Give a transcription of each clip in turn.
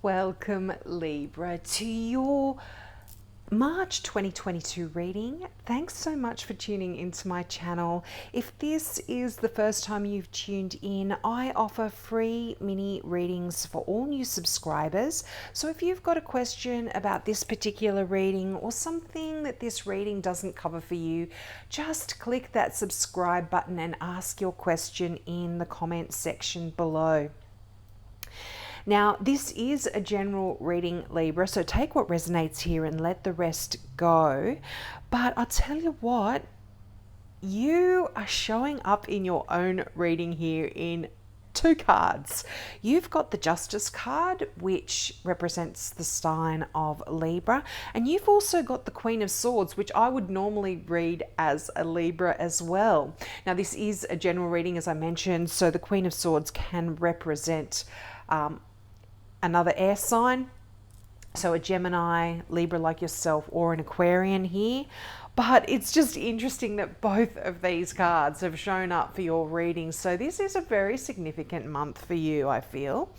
Welcome, Libra, to your March 2022 reading. Thanks so much for tuning into my channel. If this is the first time you've tuned in, I offer free mini readings for all new subscribers. So if you've got a question about this particular reading or something that this reading doesn't cover for you, just click that subscribe button and ask your question in the comment section below. Now, this is a general reading, Libra, so take what resonates here and let the rest go. But I'll tell you what, you are showing up in your own reading here in two cards. You've got the Justice card, which represents the sign of Libra, and you've also got the Queen of Swords, which I would normally read as a Libra as well. Now, this is a general reading, as I mentioned, so the Queen of Swords can represent another air sign, so a Gemini, Libra like yourself, or an Aquarian here. But it's just interesting that both of these cards have shown up for your reading. So this is a very significant month for you, I feel.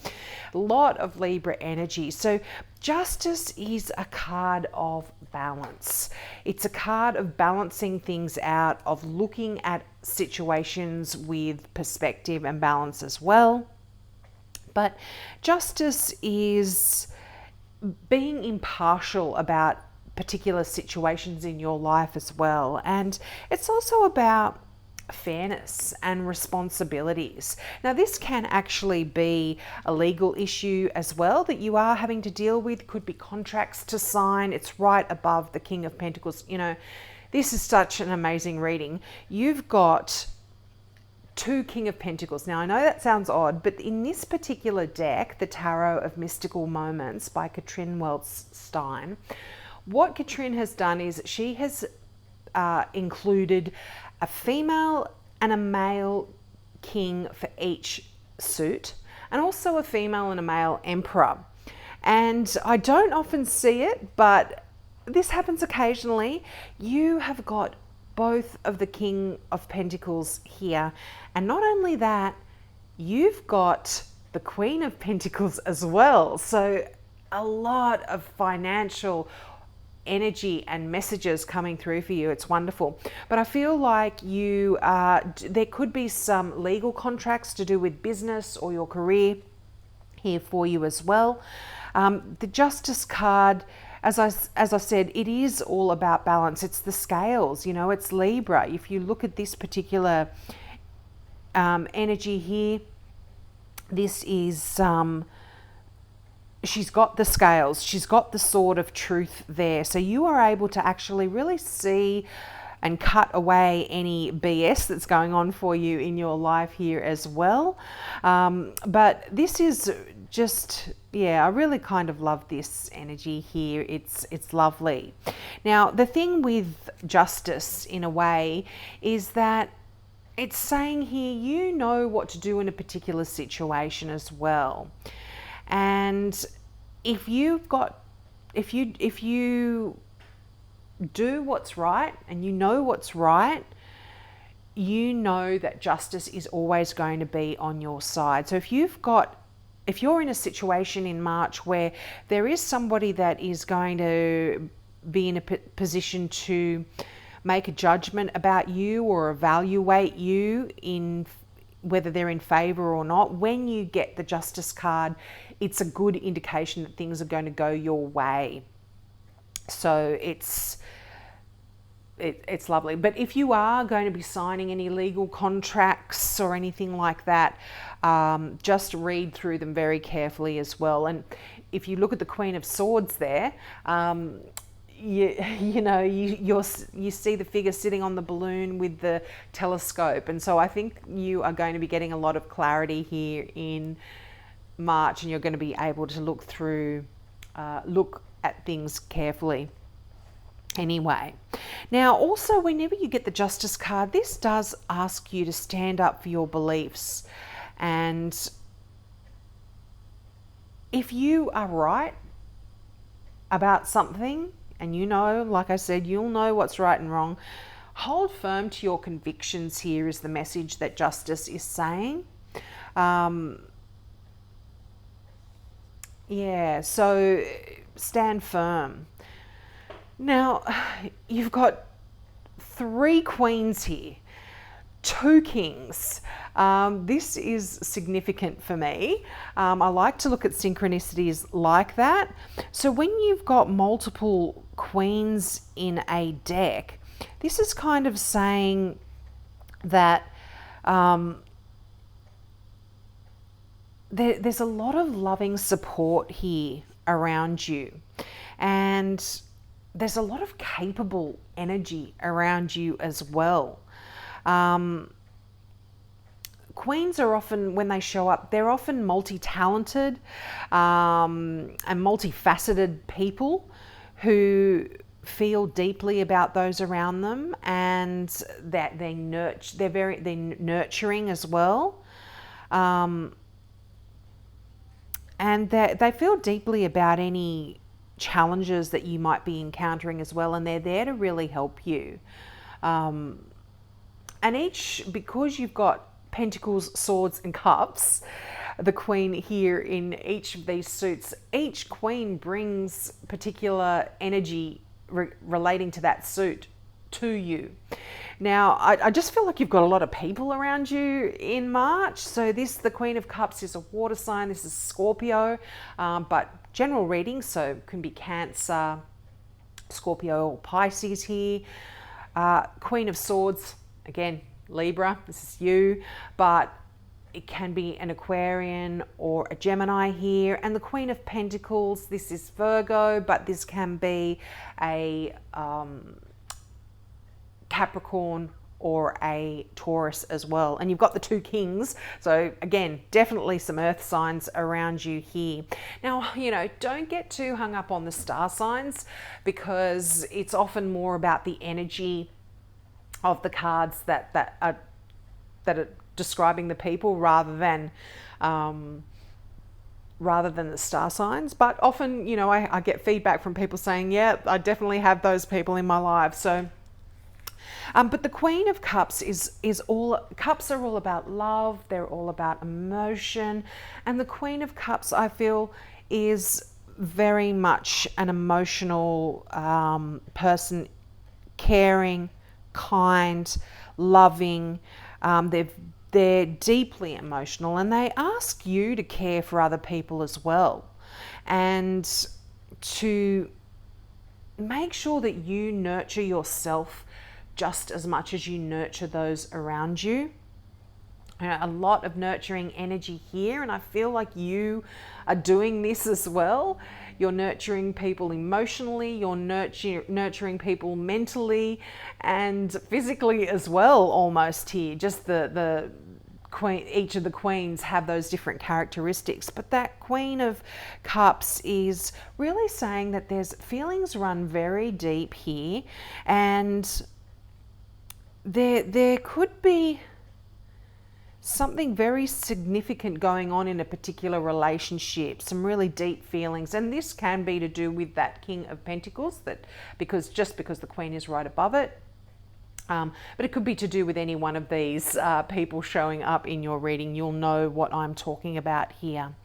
A lot of Libra energy. So Justice is a card of balance. It's a card of balancing things out, of looking at situations with perspective and balance as well. But Justice is being impartial about particular situations in your life as well. And it's also about fairness and responsibilities. Now, this can actually be a legal issue as well that you are having to deal with. Could be contracts to sign. It's right above the King of Pentacles. You know, this is such an amazing reading. You've got two King of Pentacles. Now, I know that sounds odd, but in this particular deck, the Tarot of Mystical Moments by Katrin Weltstein, what Katrin has done is she has included a female and a male king for each suit, and also a female and a male emperor. And I don't often see it, but this happens occasionally. You have got both of the King of Pentacles here, and not only that, you've got the Queen of Pentacles as well. So a lot of financial energy and messages coming through for you. It's wonderful. But I feel like there could be some legal contracts to do with business or your career here for you as well. The Justice card, as I said, it is all about balance. It's the scales, you know, it's Libra. If you look at this particular energy here, this is, she's got the scales, she's got the sword of truth there. So you are able to actually really see and cut away any BS that's going on for you in your life here as well. But this is just, yeah, I really kind of love this energy here. It's lovely. Now, the thing with Justice, in a way, is that it's saying here, you know what to do in a particular situation as well. And if you do what's right and you know what's right, you know that justice is always going to be on your side. So if you're in a situation in March where there is somebody that is going to be in a position to make a judgment about you or evaluate you in whether they're in favor or not, when you get the Justice card, it's a good indication that things are going to go your way. So it's lovely. But if you are going to be signing any legal contracts or anything like that, just read through them very carefully as well. And if you look at the Queen of Swords there, you see the figure sitting on the balloon with the telescope. And so I think you are going to be getting a lot of clarity here in March, and you're going to be able to look at things carefully. Anyway, now also whenever you get the Justice card, this does ask you to stand up for your beliefs. And if you are right about something, and you know, like I said, you'll know what's right and wrong, hold firm to your convictions here is the message that Justice is saying. Yeah, so stand firm. Now, you've got 3 queens here, 2 kings. This is significant for me. I like to look at synchronicities like that. So when you've got multiple queens in a deck, this is kind of saying that there's a lot of loving support here around you, and there's a lot of capable energy around you as well. Queens are often, when they show up, they're often multi-talented and multifaceted people who feel deeply about those around them, and that they're nurturing as well. And they feel deeply about any challenges that you might be encountering as well, and they're there to really help you. And because you've got Pentacles, Swords and Cups, the Queen here in each of these suits, each Queen brings particular energy relating to that suit to you. Now, I just feel like you've got a lot of people around you in March. So the Queen of Cups is a water sign. This is Scorpio, but general reading, so it can be Cancer, Scorpio or Pisces here. Queen of Swords, again, Libra, this is you, but it can be an Aquarian or a Gemini here. And the Queen of Pentacles, this is Virgo, but this can be a Capricorn or a Taurus as well. And you've got the 2 kings. So again, definitely some earth signs around you here. Now, don't get too hung up on the star signs, because it's often more about the energy of the cards that are describing the people rather than the star signs. But often, I get feedback from people saying, yeah, I definitely have those people in my life. So but the Queen of Cups cups are all about love. They're all about emotion. And the Queen of Cups, I feel, is very much an emotional person, caring, kind, loving. They're deeply emotional, and they ask you to care for other people as well, and to make sure that you nurture yourself just as much as you nurture those around you. A lot of nurturing energy here, and I feel like you are doing this as well. You're nurturing people emotionally, you're nurturing people mentally and physically as well, almost here. Just the queen, each of the queens have those different characteristics, but that Queen of Cups is really saying that there's feelings run very deep here, and there could be something very significant going on in a particular relationship, some really deep feelings. And this can be to do with that King of Pentacles, because the Queen is right above it. But it could be to do with any one of these people showing up in your reading. You'll know what I'm talking about here.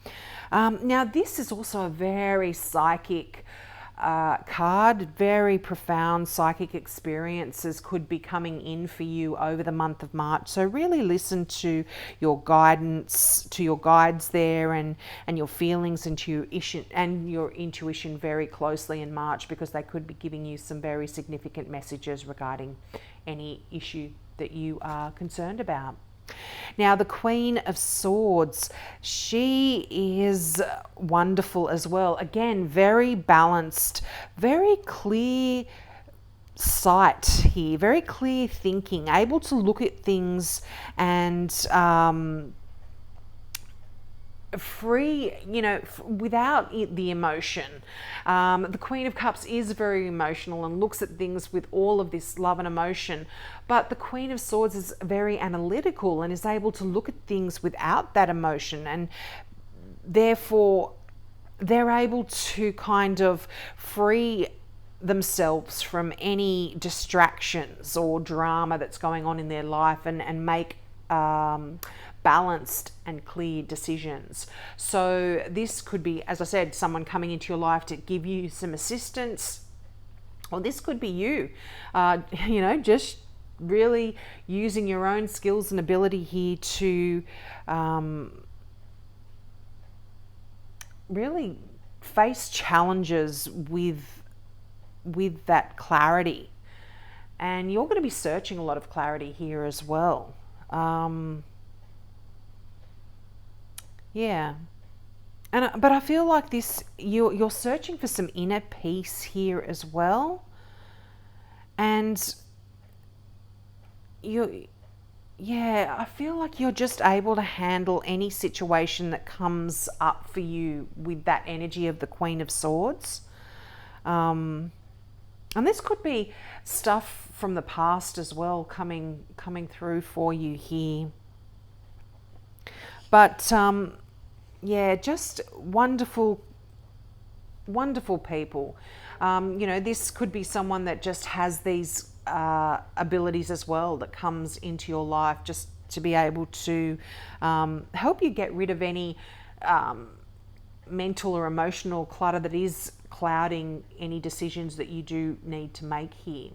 Now, this is also a very psychic card. Very profound psychic experiences could be coming in for you over the month of March. So really listen to your guidance, to your guides there, and your feelings and your intuition very closely in March, because they could be giving you some very significant messages regarding any issue that you are concerned about. Now, the Queen of Swords, she is wonderful as well. Again, very balanced, very clear sight here, very clear thinking, able to look at things and free, without the emotion. The Queen of Cups is very emotional and looks at things with all of this love and emotion, but the Queen of Swords is very analytical and is able to look at things without that emotion, and therefore they're able to kind of free themselves from any distractions or drama that's going on in their life, and make balanced and clear decisions. So this could be, as I said, someone coming into your life to give you some assistance, or this could be you, just really using your own skills and ability here to really face challenges with that clarity. And you're going to be searching a lot of clarity here as well. But I feel like this, you're searching for some inner peace here as well. And I feel like you're just able to handle any situation that comes up for you with that energy of the Queen of Swords. And this could be stuff from the past as well coming through for you here. But just wonderful people. This could be someone that just has these abilities as well, that comes into your life just to be able to help you get rid of any mental or emotional clutter that is clouding any decisions that you do need to make here.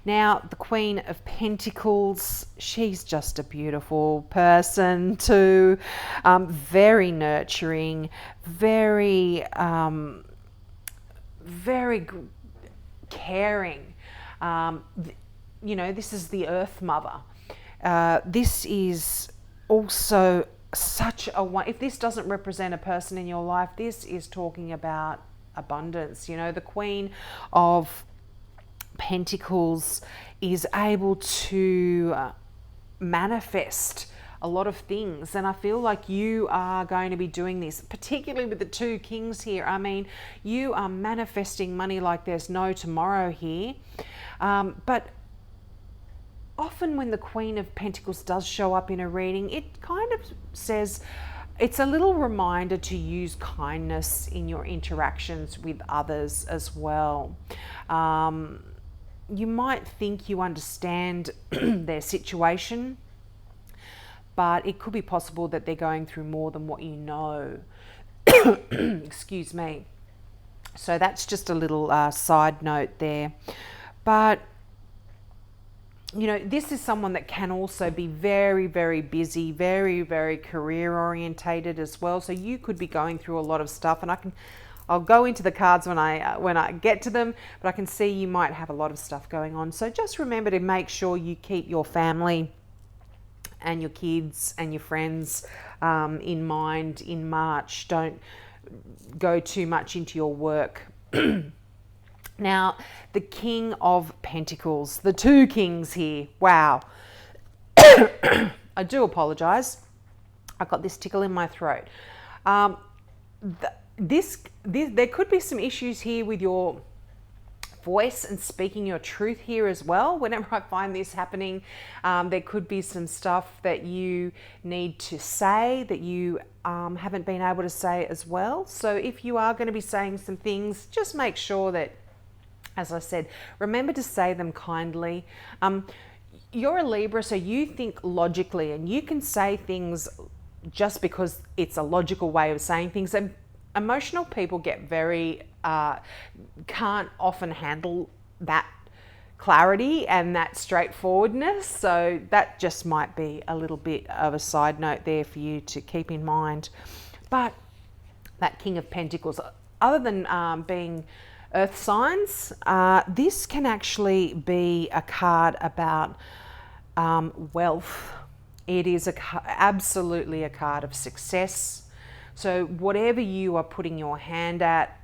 Now, the Queen of Pentacles, she's just a beautiful person too, very nurturing, very caring. This is the Earth Mother. This is also such a one. If this doesn't represent a person in your life, this is talking about abundance. The Queen of Pentacles is able to manifest a lot of things, and I feel like you are going to be doing this, particularly with the two kings here. I mean, you are manifesting money like there's no tomorrow here. But often when the Queen of Pentacles does show up in a reading, it kind of says, it's a little reminder to use kindness in your interactions with others as well. You might think you understand their situation, but it could be possible that they're going through more than what you know. Excuse me. So that's just a little side note there. But this is someone that can also be very, very busy, very, very career orientated as well. So you could be going through a lot of stuff, and I'll go into the cards when I get to them, but I can see you might have a lot of stuff going on. So just remember to make sure you keep your family and your kids and your friends in mind in March. Don't go too much into your work. Now, the King of Pentacles, the two kings here. Wow. I do apologize. I've got this tickle in my throat. There could be some issues here with your voice and speaking your truth here as well. Whenever I find this happening, there could be some stuff that you need to say that you haven't been able to say as well. So if you are going to be saying some things, just make sure that, as I said, remember to say them kindly. You're a Libra, so you think logically, and you can say things just because it's a logical way of saying things. And emotional people get very, can't often handle that clarity and that straightforwardness. So that just might be a little bit of a side note there for you to keep in mind. But that King of Pentacles, other than being earth signs, this can actually be a card about wealth. It is absolutely a card of success. So whatever you are putting your hand at,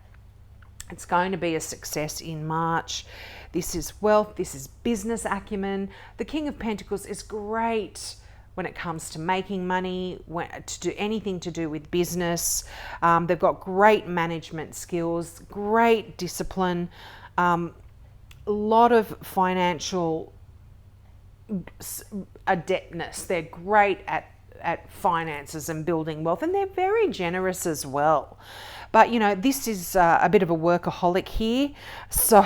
it's going to be a success in March. This is wealth. This is business acumen. The King of Pentacles is great when it comes to making money, to do anything to do with business. They've got great management skills, great discipline, a lot of financial adeptness. They're great at finances and building wealth, and they're very generous as well. But this is a bit of a workaholic here, so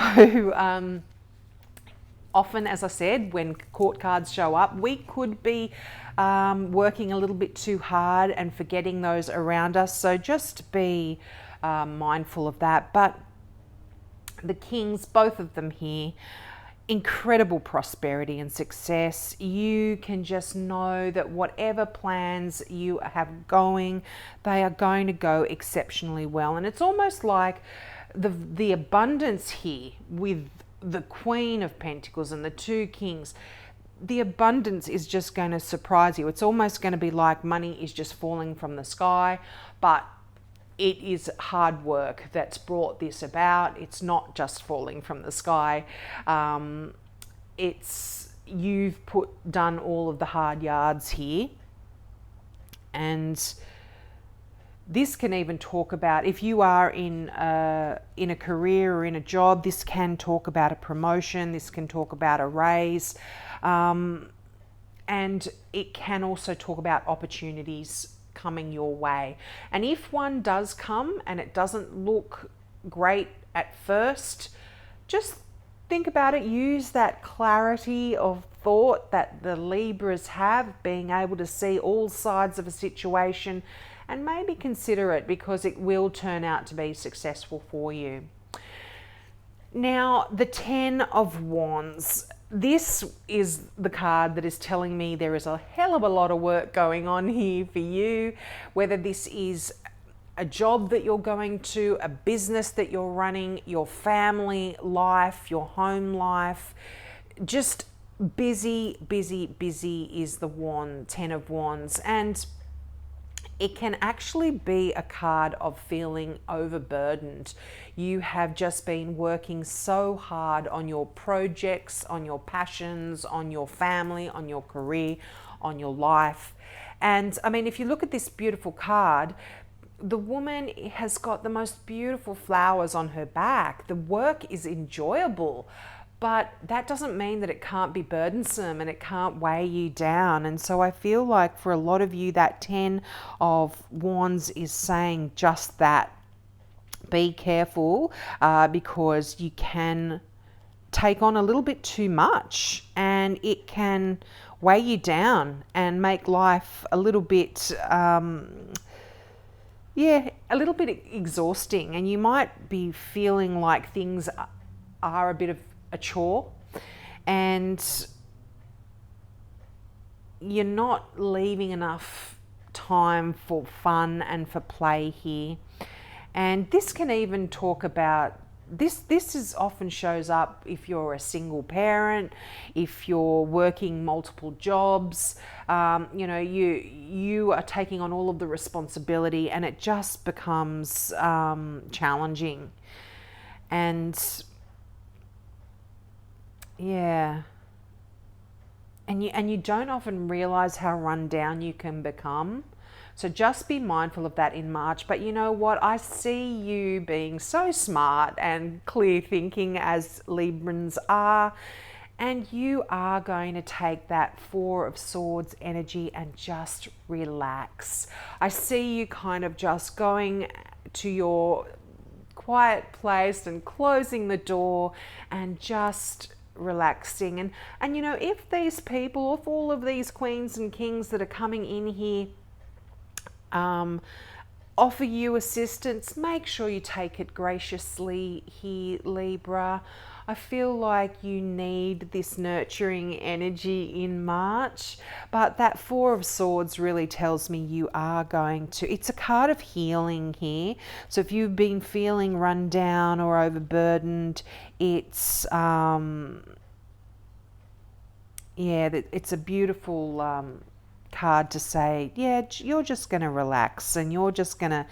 Often, as I said, when court cards show up, we could be working a little bit too hard and forgetting those around us. So just be mindful of that. But the kings, both of them here, incredible prosperity and success. You can just know that whatever plans you have going, they are going to go exceptionally well. And it's almost like the abundance here with the Queen of Pentacles and the two kings. The abundance is just going to surprise you. It's almost going to be like money is just falling from the sky, but it is hard work that's brought this about. It's not just falling from the sky. You've done all of the hard yards here. And this can even talk about, if you are in a career or in a job, this can talk about a promotion. This can talk about a raise. And it can also talk about opportunities coming your way. And if one does come and it doesn't look great at first, just think about it. Use that clarity of thought that the Libras have, being able to see all sides of a situation, and maybe consider it, because it will turn out to be successful for you. Now, the Ten of Wands. This is the card that is telling me there is a hell of a lot of work going on here for you, whether this is a job that you're going to, a business that you're running, your family life, your home life. Just busy, busy, busy is the Ten of Wands. And it can actually be a card of feeling overburdened. You have just been working so hard on your projects, on your passions, on your family, on your career, on your life. And I mean, if you look at this beautiful card, the woman has got the most beautiful flowers on her back. The work is enjoyable, but that doesn't mean that it can't be burdensome and it can't weigh you down. And so I feel like for a lot of you, that Ten of Wands is saying just that. Be careful, because you can take on a little bit too much and it can weigh you down and make life a little bit, a little bit exhausting. And you might be feeling like things are a bit of a chore and you're not leaving enough time for fun and for play here. And this can even talk about this is often shows up if you're a single parent, if you're working multiple jobs. You are taking on all of the responsibility and it just becomes challenging. And yeah. And you don't often realize how run down you can become. So just be mindful of that in March. But you know what? I see you being so smart and clear thinking, as Librans are. And you are going to take that Four of Swords energy and just relax. I see you kind of just going to your quiet place and closing the door and just relaxing. And you know, if these people, if all of these queens and kings that are coming in here offer you assistance, make sure you take it graciously here, Libra. I feel like you need this nurturing energy in March, but that Four of Swords really tells me you are going to, it's a card of healing here. So if you've been feeling run down or overburdened, it's it's a beautiful card to say, yeah, you're just going to relax and you're just going to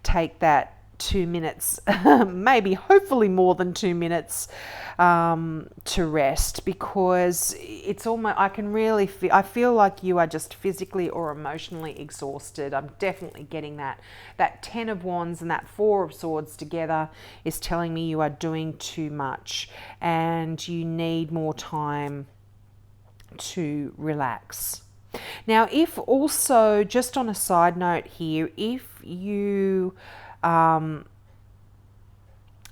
take that 2 minutes, maybe hopefully more than 2 minutes to rest, because it's almost, I can really feel, I feel like you are just physically or emotionally exhausted. I'm definitely getting that. That Ten of Wands and that Four of Swords together is telling me you are doing too much and you need more time to relax. Now, if also, just on a side note here, if you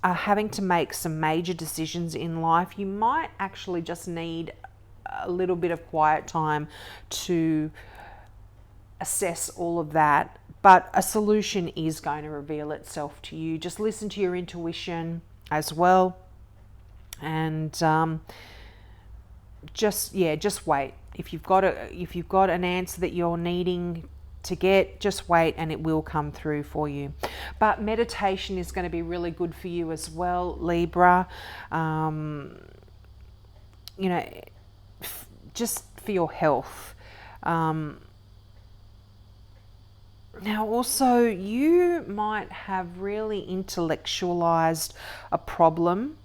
are having to make some major decisions in life, you might actually just need a little bit of quiet time to assess all of that. But a solution is going to reveal itself to you. Just listen to your intuition as well. And just wait. If you've got an answer that you're needing to get, just wait and it will come through for you. But meditation is going to be really good for you as well, Libra. Just for your health. Now also, you might have really intellectualized a problem,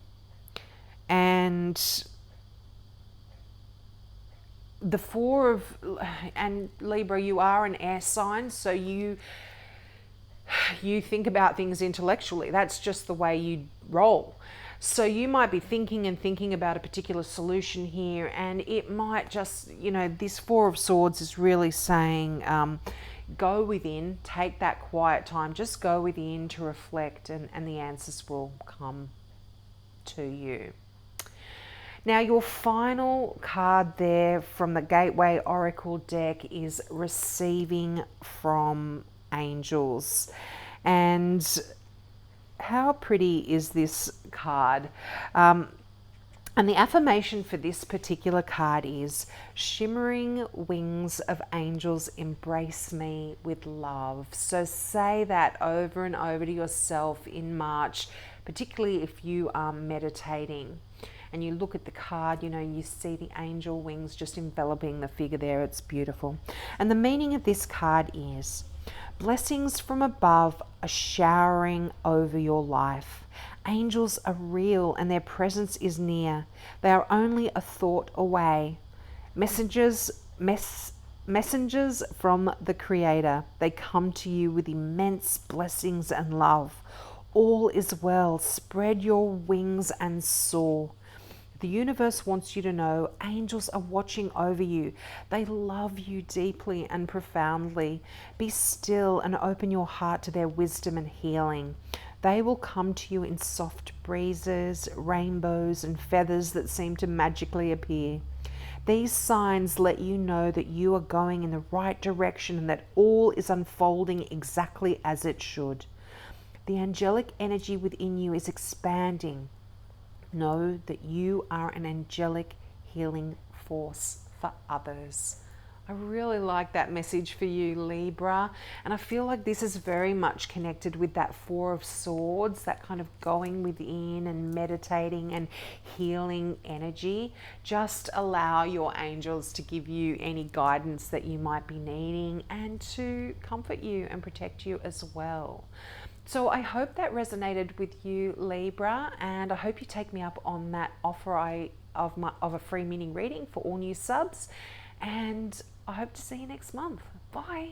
and the and Libra, you are an air sign, so you think about things intellectually. That's just the way you roll. So you might be thinking about a particular solution here, and it might just, this Four of Swords is really saying, go within, take that quiet time, just go within to reflect, and the answers will come to you. Now, your final card there from the Gateway Oracle deck is Receiving from Angels. And how pretty is this card? And the affirmation for this particular card is, shimmering wings of angels embrace me with love. So say that over and over to yourself in March, particularly if you are meditating and you look at the card, you see the angel wings just enveloping the figure there. It's beautiful. And the meaning of this card is, blessings from above are showering over your life. Angels are real and their presence is near. They are only a thought away. Messengers from the Creator. They come to you with immense blessings and love. All is well. Spread your wings and soar. The universe wants you to know angels are watching over you. They love you deeply and profoundly. Be still and open your heart to their wisdom and healing. They will come to you in soft breezes, rainbows, and feathers that seem to magically appear. These signs let you know that you are going in the right direction and that all is unfolding exactly as it should. The angelic energy within you is expanding. Know that you are an angelic healing force for others. I really like that message for you, Libra. And I feel like this is very much connected with that Four of Swords, that kind of going within and meditating and healing energy. Just allow your angels to give you any guidance that you might be needing and to comfort you and protect you as well. So I hope that resonated with you, Libra, and I hope you take me up on that offer of a free mini reading for all new subs. And I hope to see you next month. Bye.